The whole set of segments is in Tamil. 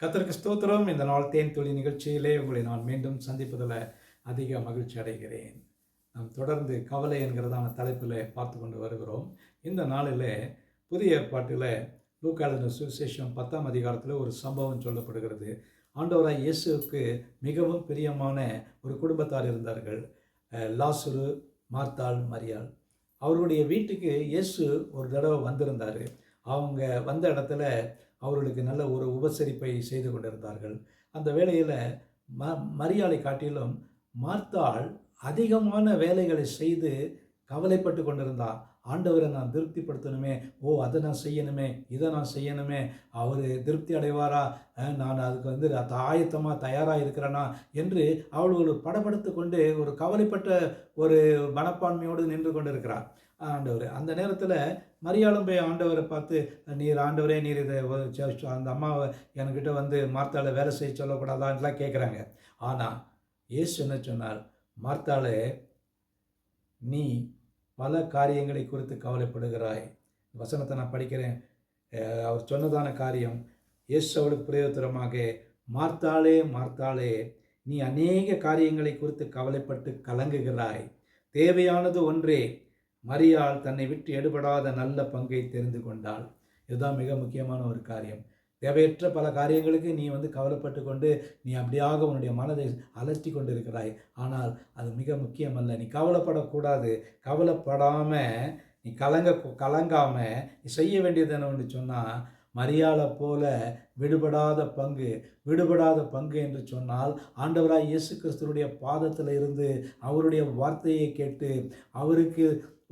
கர்த்தருக்கு ஸ்தோத்திரம். இந்த நாள் தேன் துளி நிகழ்ச்சியிலே உங்களை நான் மீண்டும் சந்திப்பதில் அதிக மகிழ்ச்சி அடைகிறேன். நாம் தொடர்ந்து கவலை என்கிறதான தலைப்பில் பார்த்து கொண்டு வருகிறோம். இந்த நாளில் புதிய ஏற்பாட்டில் லூக்கா எழுதின சுவிசேஷம் 10ஆம் அதிகாரத்தில் ஒரு சம்பவம் சொல்லப்படுகிறது. ஆண்டவராய் இயேசுவுக்கு மிகவும் பிரியமான ஒரு குடும்பத்தார் இருந்தார்கள். லாசரு, மார்த்தாள், மரியாள். அவருடைய வீட்டுக்கு இயேசு ஒரு தடவை வந்திருந்தார். அவங்க வந்த இடத்துல அவர்களுக்கு நல்ல ஒரு உபசரிப்பை செய்து கொண்டிருந்தார்கள். அந்த வேளையில் மரியாளை காட்டிலும் மார்த்தாள் அதிகமான வேலைகளை செய்து கவலைப்பட்டு கொண்டிருந்தாள். ஆண்டவரை நான் திருப்திப்படுத்தணுமே, அதை நான் செய்யணுமே, இதை நான் செய்யணுமே, அவர் திருப்தி அடைவாரா, நான் அதுக்கு ஆயத்தமாக தயாராக இருக்கிறேனா என்று அவள் ஒரு படப்படுத்து கொண்டு ஒரு கவலைப்பட்ட ஒரு மனப்பான்மையோடு நின்று கொண்டிருக்கிறார். ஆண்டவர் அந்த நேரத்தில் மரியாளும் போய் ஆண்டவரை பார்த்து, நீர் ஆண்டவரே, நீர் இதை அந்த அம்மாவை என்கிட்ட மார்த்தாளை வேலை செய்ய சொல்லக்கூடாதான்லாம் கேட்குறாங்க. ஆனால் இயேசு என்ன சொன்னார்? மார்த்தாளே, நீ பல காரியங்களை குறித்து கவலைப்படுகிறாய். வசனத்தை நான் படிக்கிறேன். அவர் சொன்னதான காரியம் இயேசு அவளுக்கு பிரயோஜனமாக, மார்த்தாளே, மார்த்தாளே, நீ அநேக காரியங்களை குறித்து கவலைப்பட்டு கலங்குகிறாய். தேவையானது ஒன்றே. மரியாள் தன்னை விட்டு எடுபடாத நல்ல பங்கை தெரிந்து கொண்டாள். இதுதான் மிக முக்கியமான ஒரு காரியம். தேவையற்ற பல காரியங்களுக்கு நீ கவலைப்பட்டு கொண்டு நீ அப்படியாக உன்னுடைய மனதை அலற்றி கொண்டு இருக்கிறாய். ஆனால் அது மிக முக்கியமல்ல. நீ கவலைப்படக்கூடாது. கவலைப்படாமல் நீ கலங்காமல் நீ செய்ய வேண்டியது என்னவென்று சொன்னால், மரியாளை போல விடுபடாத பங்கு என்று சொன்னால், ஆண்டவராய் இயேசு கிறிஸ்துவுடைய பாதத்தில் இருந்து அவருடைய வார்த்தையை கேட்டு அவருக்கு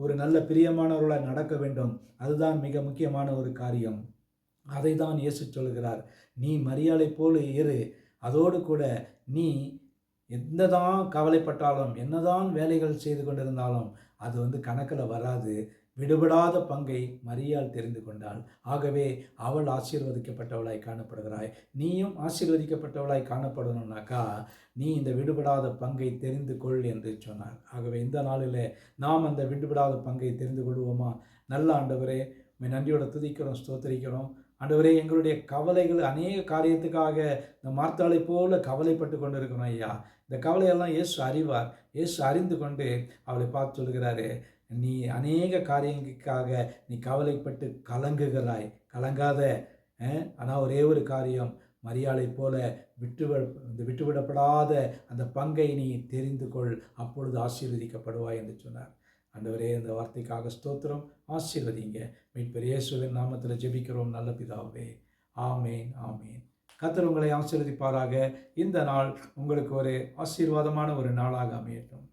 ஒரு நல்ல பிரியமானவர்களாக நடக்க வேண்டும். அதுதான் மிக முக்கியமான ஒரு காரியம். அதை தான் இயேசு சொல்கிறார். நீ மரியாளை போல இரு. அதோடு கூட நீ என்னதான் கவலைப்பட்டாலும், என்னதான் வேலைகள் செய்து கொண்டிருந்தாலும் அது கணக்கில் வராது. விடுபடாத பங்கை மரியாள் தெரிந்து கொண்டாள். ஆகவே அவள் ஆசீர்வதிக்கப்பட்டவளாய் காணப்படுகிறாய். நீயும் ஆசீர்வதிக்கப்பட்டவளாய் காணப்படணும்னாக்கா நீ இந்த விடுபடாத பங்கை தெரிந்து கொள் என்று சொன்னார். ஆகவே இந்த நாளில் நாம் அந்த விடுபடாத பங்கை தெரிந்து கொள்வோமா? நல்ல ஆண்டவரே, நன்றியோட துதிக்கிறோம், ஸ்தோத்திரிக்கிறோம். ஆண்டவரே, எங்களுடைய கவலைகள் அநேக காரியத்துக்காக இந்த மார்த்தாளை போல கவலைப்பட்டு கொண்டு இருக்கிறோம் ஐயா. இந்த கவலையெல்லாம் இயேசு அறிவார். இயேசு அறிந்து கொண்டு அவளை பார்த்து சொல்கிறாரு, நீ அநேக காரியங்களுக்காக நீ கவலைப்பட்டு கலங்குகிறாய். கலங்காத. ஆனால் ஒரே ஒரு காரியம், மரியாளை போல விட்டுவிடப்படாத அந்த பங்கை நீ தெரிந்து கொள், அப்பொழுது ஆசீர்வதிக்கப்படுவாய் என்று சொன்னார். ஆண்டவரே, இந்த வார்த்தைக்காக ஸ்தோத்திரம். ஆசீர்வதிங்க. மீட்பர் இயேசுவின் நாமத்தில் ஜெபிக்கிறோம் நல்ல பிதாவே. ஆமேன், ஆமேன். கர்த்தர் உங்களை ஆசீர்வதிப்பாராக. இந்த நாள் உங்களுக்கு ஒரு ஆசீர்வாதமான ஒரு நாளாக அமையட்டும்.